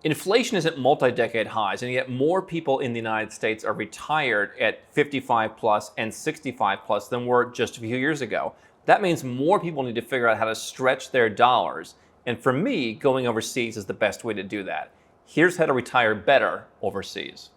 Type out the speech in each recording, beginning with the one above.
Inflation is at multi-decade highs, and yet more people in the United States are retired at 55 plus and 65 plus than were just a few years ago. That means more people need to figure out how to stretch their dollars. And for me, going overseas is the best way to do that. Here's how to retire better overseas.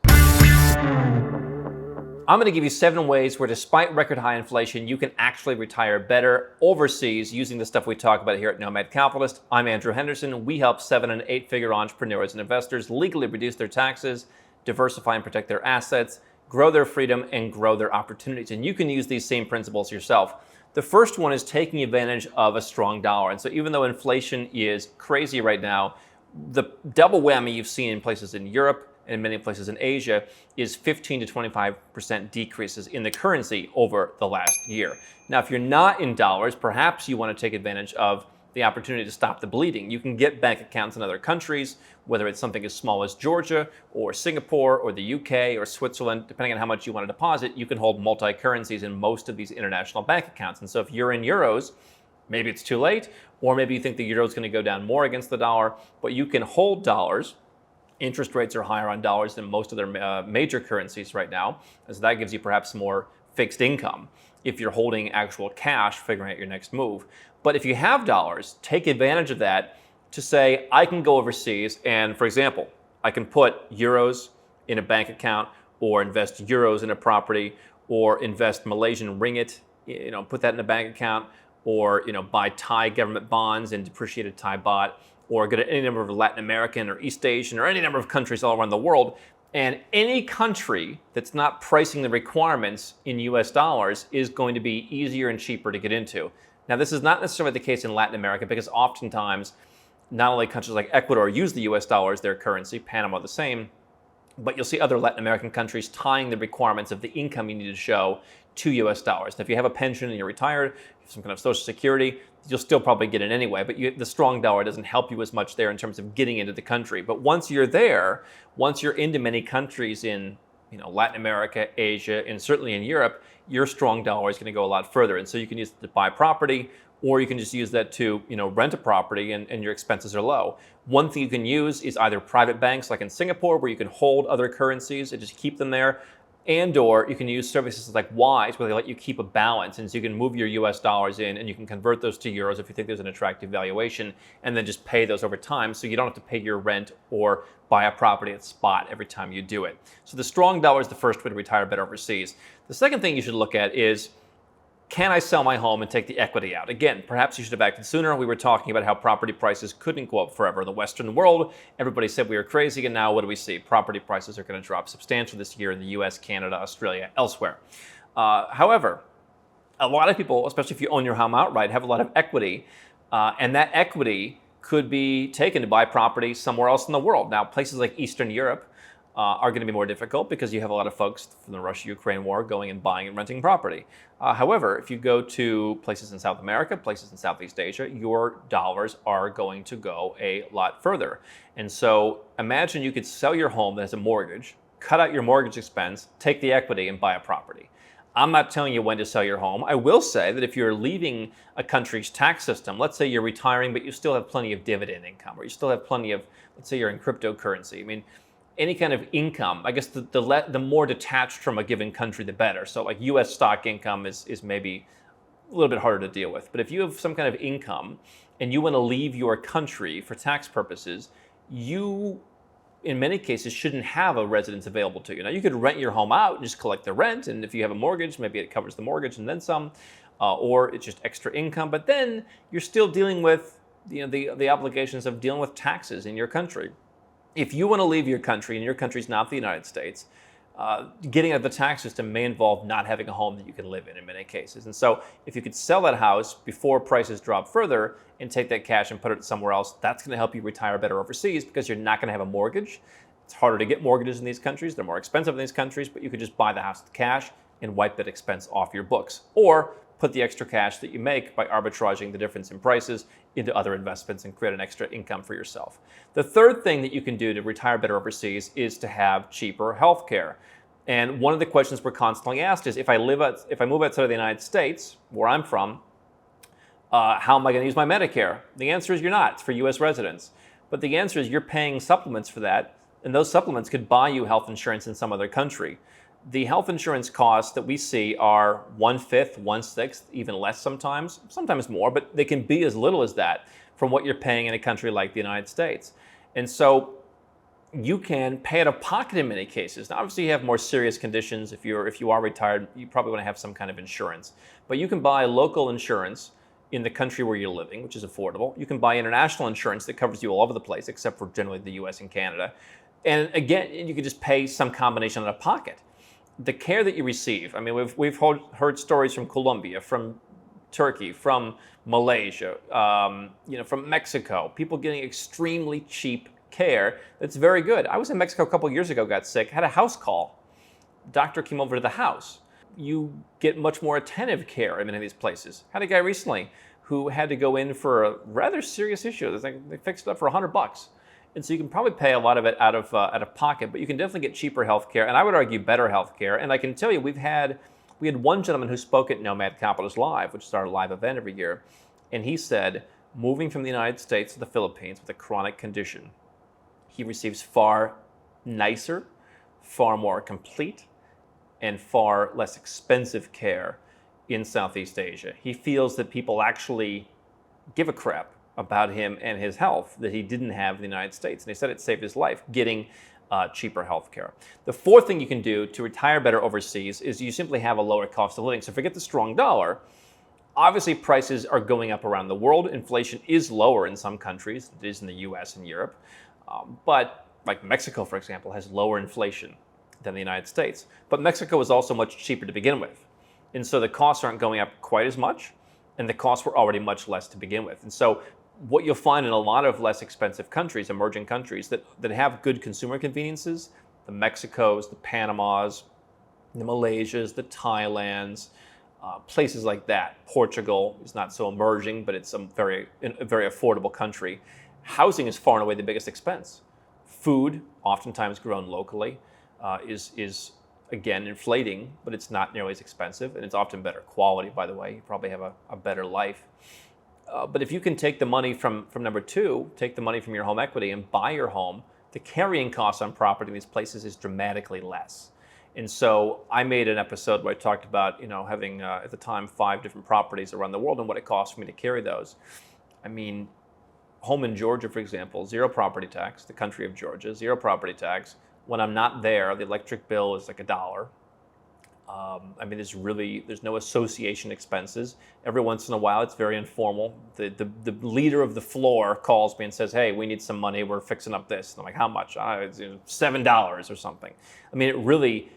I'm going to give you 7 ways where, despite record high inflation, you can actually retire better overseas using the stuff we talk about here at Nomad Capitalist. I'm Andrew Henderson. We help 7- and 8-figure entrepreneurs and investors legally reduce their taxes, diversify and protect their assets, grow their freedom, and grow their opportunities. And you can use these same principles yourself. The first one is taking advantage of a strong dollar. And so even though inflation is crazy right now, the double whammy you've seen in places in Europe and in many places in Asia is 15 to 25% decreases in the currency over the last year. Now, if you're not in dollars, perhaps you want to take advantage of the opportunity to stop the bleeding. You can get bank accounts in other countries, whether it's something as small as Georgia or Singapore or the UK or Switzerland, depending on how much you want to deposit. You can hold multi-currencies in most of these international bank accounts. And so if you're in euros, maybe it's too late, or maybe you think the euro is going to go down more against the dollar, but you can hold dollars. Interest rates are higher on dollars than most of their major currencies right now, and so that gives you perhaps more fixed income if you're holding actual cash figuring out your next move. But if you have dollars, take advantage of that to say, I can go overseas and, for example, I can put euros in a bank account or invest euros in a property or invest Malaysian ringgit, put that in a bank account, or buy Thai government bonds and depreciated Thai baht, or go to any number of Latin American or East Asian or any number of countries all around the world. And any country that's not pricing the requirements in US dollars is going to be easier and cheaper to get into. Now, this is not necessarily the case in Latin America, because oftentimes not only countries like Ecuador use the US dollar as their currency, Panama the same, but you'll see other Latin American countries tying the requirements of the income you need to show to US dollars. Now, if you have a pension and you're retired, some kind of Social Security, you'll still probably get it anyway, but the strong dollar doesn't help you as much there in terms of getting into the country. But once you're there, once you're into many countries in Latin America, Asia, and certainly in Europe, your strong dollar is going to go a lot further. And so you can use it to buy property, or you can just use that to rent a property and your expenses are low. One thing you can use is either private banks like in Singapore, where you can hold other currencies and just keep them there, and or you can use services like Wise, where they let you keep a balance, and so you can move your US dollars in and you can convert those to euros if you think there's an attractive valuation, and then just pay those over time, so you don't have to pay your rent or buy a property at spot every time you do it. So the strong dollar is the first way to retire better overseas. The second thing you should look at is, can I sell my home and take the equity out? Again, perhaps you should have acted sooner. We were talking about how property prices couldn't go up forever in the Western world. Everybody said we were crazy, and now what do we see? Property prices are going to drop substantially this year in the US, Canada, Australia, elsewhere. However, a lot of people, especially if you own your home outright, have a lot of equity, and that equity could be taken to buy property somewhere else in the world. Now, places like Eastern Europe are going to be more difficult because you have a lot of folks from the Russia-Ukraine war going and buying and renting property. However, if you go to places in South America, places in Southeast Asia, your dollars are going to go a lot further. And so imagine you could sell your home that has a mortgage, cut out your mortgage expense, take the equity, and buy a property. I'm not telling you when to sell your home. I will say that if you're leaving a country's tax system, let's say you're retiring, but you still have plenty of dividend income, or you still have plenty of, let's say you're in cryptocurrency. I mean, any kind of income, I guess the more detached from a given country, the better. So like US stock income is maybe a little bit harder to deal with. But if you have some kind of income and you want to leave your country for tax purposes, you, in many cases, shouldn't have a residence available to you. Now, you could rent your home out and just collect the rent. And if you have a mortgage, maybe it covers the mortgage and then some, or it's just extra income. But then you're still dealing with the obligations of dealing with taxes in your country. If you want to leave your country and your country's not the United States, getting out of the tax system may involve not having a home that you can live in many cases. And so if you could sell that house before prices drop further and take that cash and put it somewhere else, that's going to help you retire better overseas, because you're not going to have a mortgage. It's harder to get mortgages in these countries. They're more expensive in these countries, but you could just buy the house with cash and wipe that expense off your books. Or put the extra cash that you make by arbitraging the difference in prices into other investments and create an extra income for yourself. The third thing that you can do to retire better overseas is to have cheaper health care. And one of the questions we're constantly asked is, if I move outside of the United States, where I'm from, how am I going to use my Medicare? The answer is you're not. It's for US residents. But the answer is you're paying supplements for that, and those supplements could buy you health insurance in some other country. The health insurance costs that we see are 1/5, 1/6, even less sometimes more, but they can be as little as that from what you're paying in a country like the United States. And so you can pay out of pocket in many cases. Now, obviously, you have more serious conditions. If you are retired, you probably want to have some kind of insurance. But you can buy local insurance in the country where you're living, which is affordable. You can buy international insurance that covers you all over the place, except for generally the US and Canada. And again, you can just pay some combination out of pocket. The care that you receive, I mean, we've heard stories from Colombia, from Turkey, from Malaysia, from Mexico, people getting extremely cheap care that's very good. I was in Mexico a couple years ago, got sick, had a house call. Doctor came over to the house. You get much more attentive care in many of these places. Had a guy recently who had to go in for a rather serious issue. They fixed it up for $100. And so you can probably pay a lot of it out of pocket, but you can definitely get cheaper health care, and I would argue better health care. And I can tell you, we had one gentleman who spoke at Nomad Capitalist Live, which is our live event every year, and he said, moving from the United States to the Philippines with a chronic condition, he receives far nicer, far more complete, and far less expensive care in Southeast Asia. He feels that people actually give a crap about him and his health that he didn't have in the United States. And he said it saved his life, getting cheaper health care. The fourth thing you can do to retire better overseas is you simply have a lower cost of living. So forget the strong dollar. Obviously, prices are going up around the world. Inflation is lower in some countries than it is in the US and Europe. But like Mexico, for example, has lower inflation than the United States. But Mexico is also much cheaper to begin with. And so the costs aren't going up quite as much, and the costs were already much less to begin with. And so what you'll find in a lot of less expensive countries, emerging countries, that have good consumer conveniences, the Mexicos, the Panamas, the Malaysias, the Thailands, places like that. Portugal is not so emerging, but it's a very affordable country. Housing is far and away the biggest expense. Food, oftentimes grown locally, is again inflating, but it's not nearly as expensive, and it's often better quality, by the way. You probably have a better life. But if you can take the money from number two, take the money from your home equity and buy your home, the carrying cost on property in these places is dramatically less. And so I made an episode where I talked about, having at the time 5 different properties around the world and what it costs for me to carry those. I mean, home in Georgia, for example, 0 property tax, the country of Georgia, 0 property tax. When I'm not there, the electric bill is like $1. There's no association expenses. Every once in a while, it's very informal. The leader of the floor calls me and says, hey, we need some money. We're fixing up this. And I'm like, how much? It's $7 or something. I mean, it really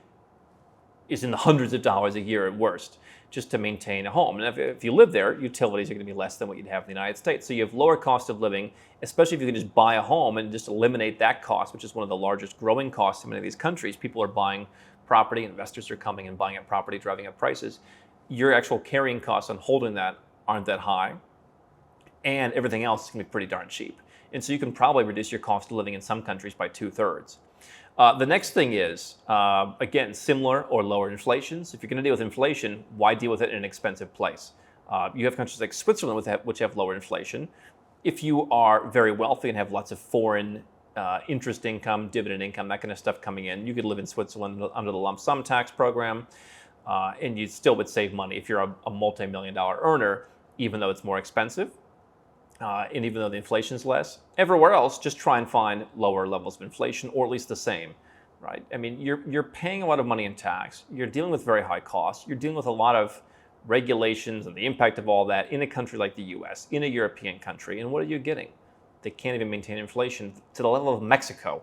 is in the hundreds of dollars a year at worst just to maintain a home. And if you live there, utilities are going to be less than what you'd have in the United States. So you have lower cost of living, especially if you can just buy a home and just eliminate that cost, which is one of the largest growing costs in many of these countries. People are buying property, investors are coming and buying up property, driving up prices. Your actual carrying costs on holding that aren't that high, and everything else is going to be pretty darn cheap. And so you can probably reduce your cost of living in some countries by 2/3. The next thing is, again, similar or lower inflation. So if you're going to deal with inflation, why deal with it in an expensive place? You have countries like Switzerland which have lower inflation. If you are very wealthy and have lots of foreign interest income, dividend income, that kind of stuff coming in, you could live in Switzerland under the lump sum tax program, and you still would save money if you're a multi-million-dollar earner, even though it's more expensive. And even though the inflation is less, everywhere else, just try and find lower levels of inflation, or at least the same, right? I mean, you're paying a lot of money in tax. You're dealing with very high costs. You're dealing with a lot of regulations and the impact of all that in a country like the US, in a European country. And what are you getting? They can't even maintain inflation to the level of Mexico.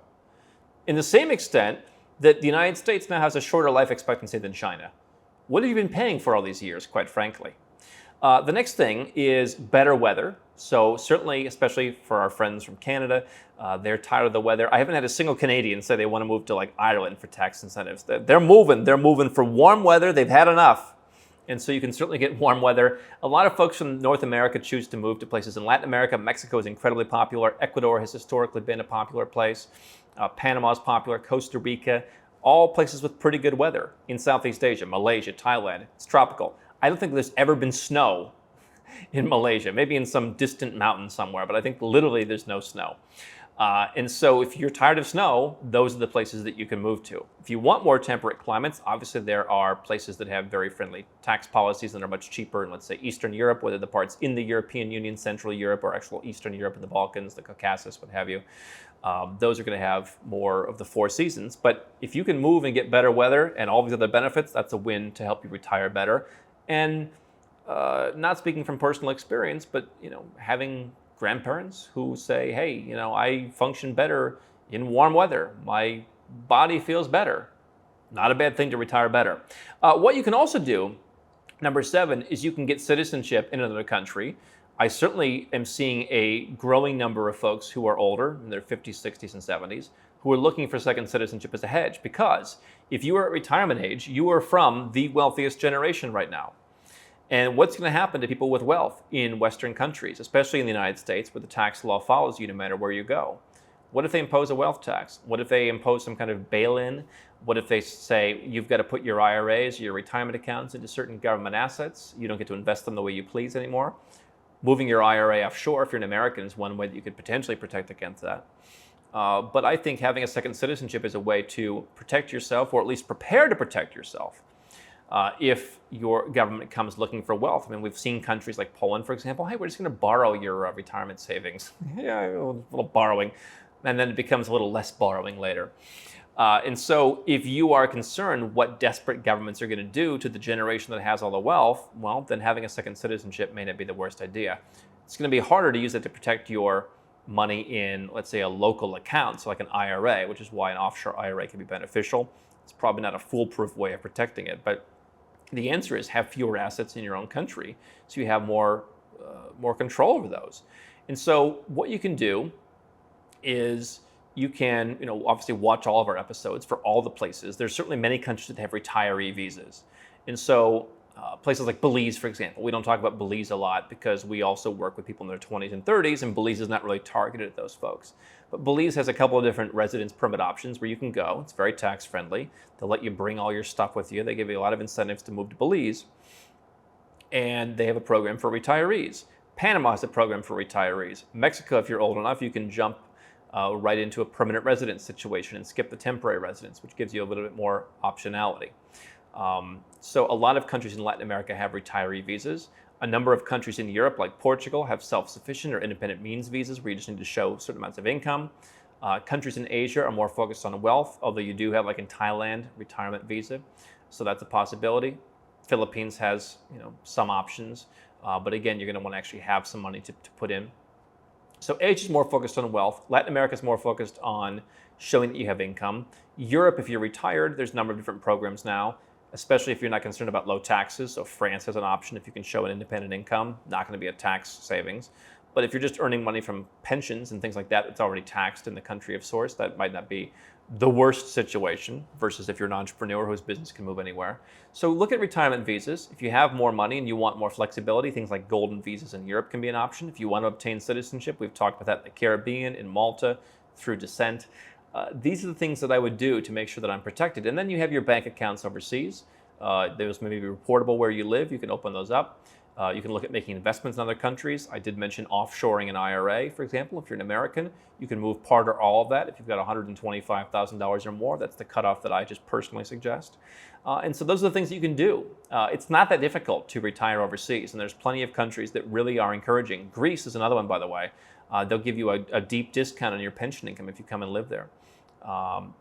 In the same extent that the United States now has a shorter life expectancy than China. What have you been paying for all these years, quite frankly? The next thing is better weather. So certainly, especially for our friends from Canada, they're tired of the weather. I haven't had a single Canadian say they want to move to like Ireland for tax incentives. They're moving for warm weather. They've had enough. And so you can certainly get warm weather. A lot of folks from North America choose to move to places in Latin America. Mexico is incredibly popular. Ecuador has historically been a popular place. Panama is popular. Costa Rica, all places with pretty good weather. In Southeast Asia, Malaysia, Thailand, it's tropical. I don't think there's ever been snow in Malaysia, maybe in some distant mountain somewhere, but I think literally there's no snow. And so if you're tired of snow, those are the places that you can move to. If you want more temperate climates, obviously there are places that have very friendly tax policies and are much cheaper in, let's say, Eastern Europe, whether the parts in the European Union, Central Europe, or actual Eastern Europe and the Balkans, the Caucasus, what have you. Those are going to have more of the four seasons. But if you can move and get better weather and all these other benefits, that's a win to help you retire better. And not speaking from personal experience, but having grandparents who say, hey, I function better in warm weather. My body feels better. Not a bad thing to retire better. What you can also do, number 7, is you can get citizenship in another country. I certainly am seeing a growing number of folks who are older, in their 50s, 60s, and 70s, who are looking for second citizenship as a hedge, because if you are at retirement age, you are from the wealthiest generation right now. And what's going to happen to people with wealth in Western countries, especially in the United States, where the tax law follows you no matter where you go? What if they impose a wealth tax? What if they impose some kind of bail-in? What if they say you've got to put your IRAs, your retirement accounts into certain government assets? You don't get to invest them the way you please anymore. Moving your IRA offshore, if you're an American, is one way that you could potentially protect against that. But I think having a second citizenship is a way to protect yourself, or at least prepare to protect yourself. If your government comes looking for wealth. I mean, we've seen countries like Poland, for example, hey, we're just going to borrow your retirement savings. Yeah, a little borrowing. And then it becomes a little less borrowing later. And so if you are concerned what desperate governments are going to do to the generation that has all the wealth, well, then having a second citizenship may not be the worst idea. It's going to be harder to use it to protect your money in, let's say, a local account, so like an IRA, which is why an offshore IRA can be beneficial. It's probably not a foolproof way of protecting it, but the answer is have fewer assets in your own country so you have more control over those. And so what you can do is you can, obviously watch all of our episodes for all the places. There's certainly many countries that have retiree visas. And so places like Belize, for example, we don't talk about Belize a lot because we also work with people in their 20s and 30s, and Belize is not really targeted at those folks. But Belize has a couple of different residence permit options where you can go. It's very tax friendly. They'll let you bring all your stuff with you. They give you a lot of incentives to move to Belize. And they have a program for retirees. Panama has a program for retirees. Mexico, if you're old enough, you can jump right into a permanent residence situation and skip the temporary residence, which gives you a little bit more optionality. So a lot of countries in Latin America have retiree visas. A number of countries in Europe, like Portugal, have self-sufficient or independent means visas where you just need to show certain amounts of income. Countries in Asia are more focused on wealth, although you do have, like in Thailand, retirement visa. So that's a possibility. Philippines has some options, but again, you're going to want to actually have some money to put in. So Asia is more focused on wealth. Latin America is more focused on showing that you have income. Europe, if you're retired, there's a number of different programs now, especially if you're not concerned about low taxes. So France has an option if you can show an independent income, not going to be a tax savings. But if you're just earning money from pensions and things like that, it's already taxed in the country of source. That might not be the worst situation versus if you're an entrepreneur whose business can move anywhere. So look at retirement visas. If you have more money and you want more flexibility, things like golden visas in Europe can be an option. If you want to obtain citizenship, we've talked about that in the Caribbean, in Malta, through descent. These are the things that I would do to make sure that I'm protected. And then you have your bank accounts overseas. Those may be reportable where you live. You can open those up. You can look at making investments in other countries. I did mention offshoring an IRA, for example. If you're an American, you can move part or all of that. If you've got $125,000 or more, that's the cutoff that I just personally suggest. And so those are the things that you can do. It's not that difficult to retire overseas, and there's plenty of countries that really are encouraging. Greece is another one, by the way. They'll give you a deep discount on your pension income if you come and live there.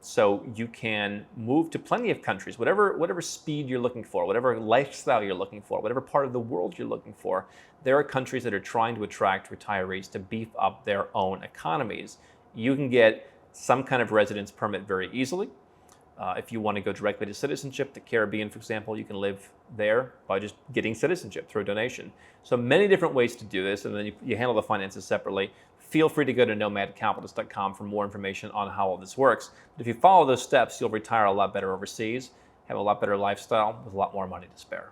So you can move to plenty of countries, whatever speed you're looking for, whatever lifestyle you're looking for, whatever part of the world you're looking for. There are countries that are trying to attract retirees to beef up their own economies. You can get some kind of residence permit very easily. If you want to go directly to citizenship, the Caribbean, for example, you can live there by just getting citizenship through a donation. So many different ways to do this, and then you handle the finances separately. Feel free to go to nomadcapitalist.com for more information on how all this works. But if you follow those steps, you'll retire a lot better overseas, have a lot better lifestyle with a lot more money to spare.